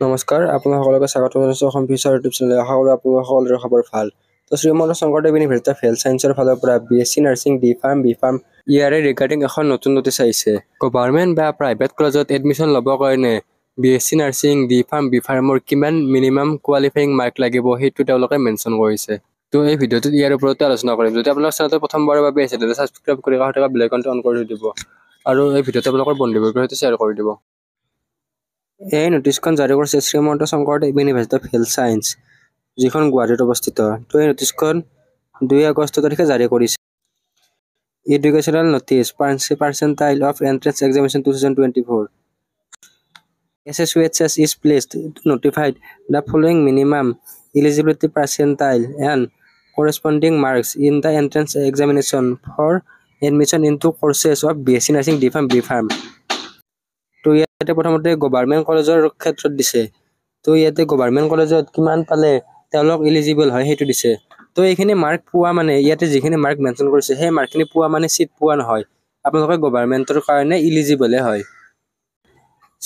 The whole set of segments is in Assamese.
নমস্কাৰ, আপোনাক সকলোকে স্বাগতম জনাইছোঁ অসম ফিউচাৰ ইউটিউব চেনেল। আশা কৰোঁ আপোনালোকৰ সকলোৰে খবৰ ভাল। তো Srimanta Sankardev university of health ছায়েন্সৰ ফালৰ পৰা BSc নাৰ্ছিং বি ফাৰ্ম ইয়াৰে ৰিগাৰ্ডিং এখন নতুন নটিচ আহিছে। গভৰ্ণমেণ্ট বা প্ৰাইভেট কলেজত এডমিশ্যন ল'বৰ কাৰণে BSc নাৰ্ছিং বি ফাৰ্মৰ কিমান মিনিমাম কোৱালিফাইং মাৰ্ক লাগিব সেইটো তেওঁলোকে মেনশ্যন কৰিছে। তো এই ভিডিঅ'টোত ইয়াৰ ওপৰতে আলোচনা কৰিম। যদি আপোনালোকৰ চেনেলটো প্ৰথমবাৰৰ বাবে আহিছে তেন্তে ছাবস্ক্ৰাইব কৰি কাষত থকা বেল আইকনটো অন কৰি থৈ দিব আৰু এই ভিডিঅ'টো আপোনালোকৰ বন্ধুবৰ্গৰ সৈতে শ্বেয়াৰ কৰি দিব। এই নটিচখন জাৰি কৰিছে Srimanta Sankardev university of health science, যিখন গুৱাহাটীত অৱস্থিত। তো এই নটিচখন 2 আগষ্ট তাৰিখে জাৰি কৰিছে। Educational notice percentile of entrance examination 2024 SSUHS is pleased to notify the following minimum eligibility percentile and corresponding marks in the entrance examination for admission into courses of BSc Nursing B Farm. তো ইয়াতে প্ৰথমতে গভৰ্ণমেণ্ট কলেজৰ ক্ষেত্ৰত দিছে। তো ইয়াতে গভৰ্ণমেণ্ট কলেজত কিমান পালে তেওঁলোক এলিজিবল হয় সেইটো দিছে। তো এইখিনি মাৰ্ক পোৱা মানে ইয়াতে যিখিনি মাৰ্ক মেনশ্যন কৰিছে সেই মাৰ্কখিনি পোৱা মানে চিট পোৱা নহয়, আপোনালোকে গভৰ্ণমেণ্টৰ কাৰণে ইলিজিবলে হয়।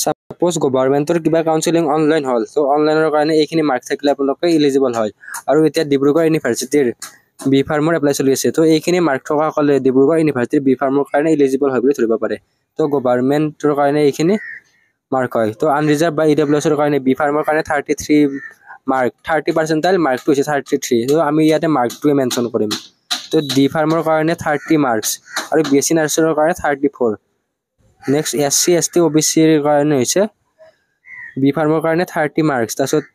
সাপোজ গভৰ্ণমেণ্টৰ কিবা কাউন্সেলিং অনলাইন হ'ল, তো অনলাইনৰ কাৰণে এইখিনি মাৰ্ক থাকিলে আপোনালোকে ইলিজিবল হয়। আৰু এতিয়া ডিব্ৰুগড় ইউনিভাৰ্চিটিৰ বি ফাৰ্মৰ এপ্লাই চলি আছে। তো এইখিনি মাৰ্ক থকাসকলে ডিব্ৰুগড় ইউনিভাৰ্চিটিৰ বি ফাৰ্মৰ কাৰণে ইলিজিবল হয় বুলি ধৰিব পাৰে। তো গভৰ্ণমেণ্টৰ কাৰণে এইখিনি মাৰ্ক হয়। তো আনৰিজাৰ্ভ বা EWSৰ কাৰণে বি ফাৰ্মৰ কাৰণে 33 মাৰ্ক, 30% মাৰ্কটো হৈছে 33। তো আমি ইয়াতে মাৰ্কটোৱে মেনশ্যন কৰিম। তো ডি ফাৰ্মৰ কাৰণে 30 মাৰ্কছ আৰু BSc নাৰ্ছিঙৰ কাৰণে 34। নেক্সট SC ST OBCৰ কাৰণে হৈছে বি ফাৰ্মৰ কাৰণে 30 মাৰ্কছ, তাৰপিছত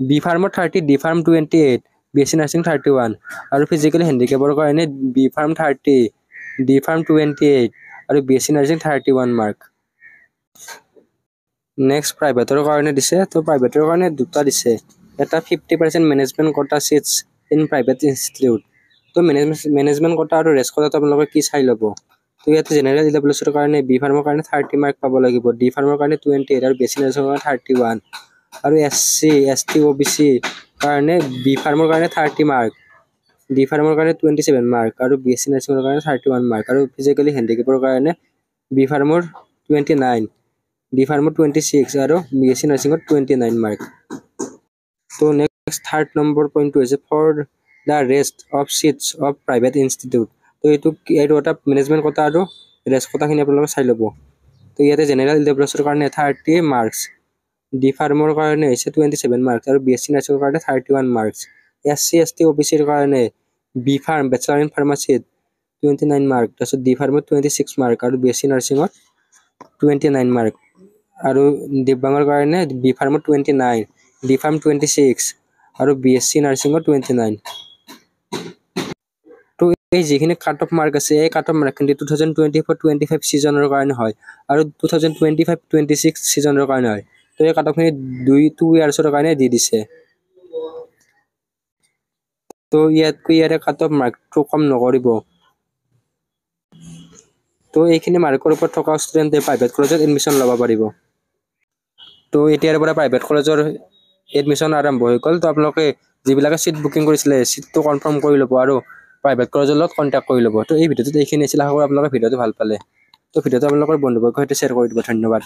বি ফাৰ্মৰ 30, ডি ফাৰ্ম 28, BSc নাৰ্ছিং 31 আৰু ফিজিকেলি হেণ্ডিকেপৰ কাৰণে বি ফাৰ্ম 30, ডি ফাৰ্ম 28 আৰু BSc নাৰ্ছিং 31 মাৰ্ক। নেক্সট প্ৰাইভেটৰ কাৰণে দিছে। তো প্ৰাইভেটৰ কাৰণে দুটা দিছে, এটা 50% management quota seats in private institute. তো মেনেজমেণ্ট কোটা আৰু ৰেষ্ট কোটাটো আপোনালোকে কি চাই ল'ব। তো ইয়াতে জেনেৰেল EWSৰ কাৰণে বি ফাৰ্মৰ কাৰণে 30 মাৰ্ক পাব লাগিব, ডি ফাৰ্মৰ কাৰণে 28 আৰু BSc নাৰ্ছিঙৰ কাৰণে 31 আৰু SC ST OBC কাৰণে বি ফাৰ্মৰ কাৰণে 30 মাৰ্ক, ডি ফাৰ্মৰ কাৰণে 27 মাৰ্ক আৰু BSc নাৰ্ছিঙৰ কাৰণে 31 মাৰ্ক আৰু ফিজিকেলি হেণ্ডিকেপৰ কাৰণে বি ফাৰ্মৰ 29, ডি ফাৰ্মৰ 26 আৰু BSc নাৰ্ছিঙৰ 29 মাৰ্ক। তো নেক্সট থাৰ্ড নম্বৰ পইণ্টটো হৈছে for the rest of seats of private institute. তো এইটো এটা মেনেজমেণ্ট কোটা আৰু ৰেষ্ট কোটাখিনি আপোনালোকে চাই ল'ব। তো ইয়াতে জেনেৰেল EWSৰ কাৰণে 30 মাৰ্কছ, ডি ফাৰ্মৰ কাৰণে হৈছে 27 মাৰ্কছ আৰু BSc নাৰ্ছিঙৰ কাৰণে 31 মাৰ্কছ। SC ST OBCৰ কাৰণে বি ফাৰ্ম বেচেলাৰ ইন ফাৰ্মাচীত 29 মাৰ্ক, তাৰপিছত ডি ফাৰ্মত 26 মাৰ্ক আৰু BSc নাৰ্ছিঙত 29 মাৰ্ক আৰু দিব্যাংগৰ কাৰণে বি ফাৰ্মত 29, ডি ফাৰ্ম 26 আৰু BSc নাৰ্ছিঙত 29। তো এই যিখিনি কাট অফ মাৰ্ক আছে এই কাট অফ মাৰ্কখিনি 2024-25 ছিজনৰ কাৰণে হয় আৰু 2025-26 ছিজনৰ কাৰণে হয়। তো এই কাট অফখিনি 2 ইয়াৰ্ছৰ কাৰণে দি দিছে। তো ইয়াৰে কাট অফ মাৰ্কটো কম নকৰিব। তো এইখিনি মাৰ্কৰ ওপৰত থকা ষ্টুডেণ্টে প্ৰাইভেট কলেজত এডমিশ্যন ল'ব পাৰিব। তো এতিয়াৰ পৰা প্ৰাইভেট কলেজৰ এডমিশ্যন আৰম্ভ হৈ গ'ল। তো আপোনালোকে যিবিলাকে চিট বুকিং কৰিছিলে চিটটো কনফাৰ্ম কৰি ল'ব আৰু প্ৰাইভেট কলেজৰ লগত কণ্টেক্ট কৰি ল'ব। তো এই ভিডিঅ'টোত এইখিনি আছিল। আশা কৰোঁ আপোনালোকে ভিডিঅ'টো ভাল পালে। তো ভিডিঅ'টো আপোনালোকৰ বন্ধুবৰ্গৰ সৈতে শ্বেয়াৰ কৰি দিব। ধন্যবাদ।